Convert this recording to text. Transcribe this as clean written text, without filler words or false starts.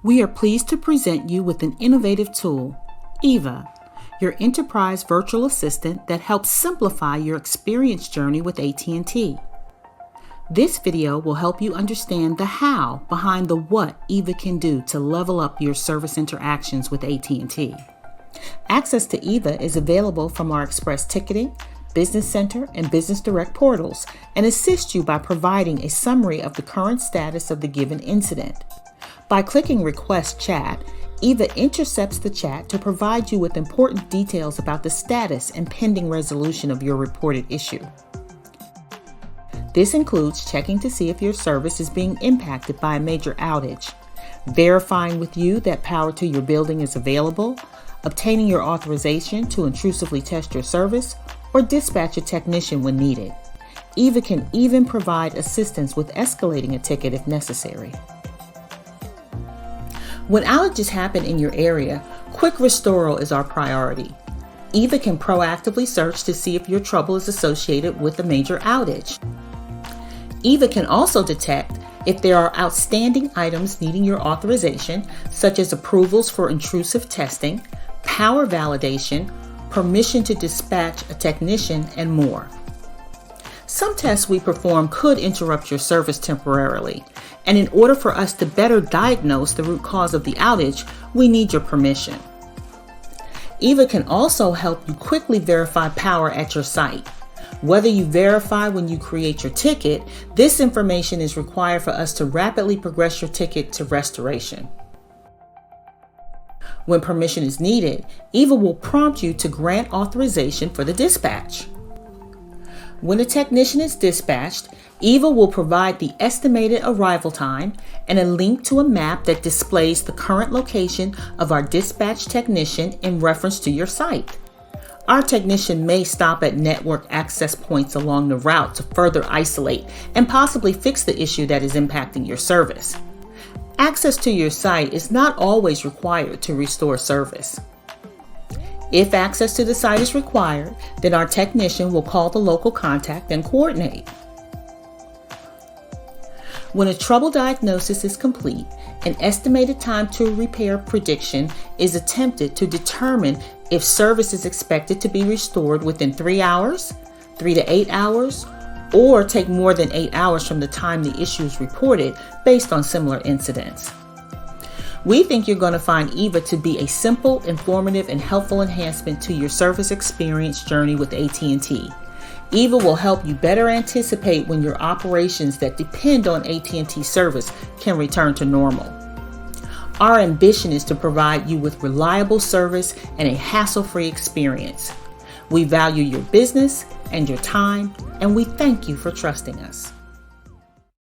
We are pleased to present you with an innovative tool, EVA, your enterprise virtual assistant that helps simplify your experience journey with AT&T. This video will help you understand the how behind the what EVA can do to level up your service interactions with AT&T. Access to EVA is available from our Express Ticketing, Business Center, and Business Direct portals and assists you by providing a summary of the current status of the given incident. By clicking Request Chat, EVA intercepts the chat to provide you with important details about the status and pending resolution of your reported issue. This includes checking to see if your service is being impacted by a major outage, verifying with you that power to your building is available, obtaining your authorization to intrusively test your service, or dispatch a technician when needed. EVA can even provide assistance with escalating a ticket if necessary. When outages happen in your area, quick restoral is our priority. EVA can proactively search to see if your trouble is associated with a major outage. EVA can also detect if there are outstanding items needing your authorization, such as approvals for intrusive testing, power validation, permission to dispatch a technician, and more. Some tests we perform could interrupt your service temporarily, and in order for us to better diagnose the root cause of the outage, we need your permission. EVA can also help you quickly verify power at your site. Whether you verify when you create your ticket, this information is required for us to rapidly progress your ticket to restoration. When permission is needed, EVA will prompt you to grant authorization for the dispatch. When a technician is dispatched, EVA will provide the estimated arrival time and a link to a map that displays the current location of our dispatch technician in reference to your site. Our technician may stop at network access points along the route to further isolate and possibly fix the issue that is impacting your service. Access to your site is not always required to restore service. If access to the site is required, then our technician will call the local contact and coordinate. When a trouble diagnosis is complete, an estimated time to repair prediction is attempted to determine if service is expected to be restored within 3 hours, 3 to 8 hours, or take more than 8 hours from the time the issue is reported based on similar incidents. We think you're going to find EVA to be a simple, informative, and helpful enhancement to your service experience journey with AT&T. EVA will help you better anticipate when your operations that depend on AT&T service can return to normal. Our ambition is to provide you with reliable service and a hassle-free experience. We value your business and your time, and we thank you for trusting us.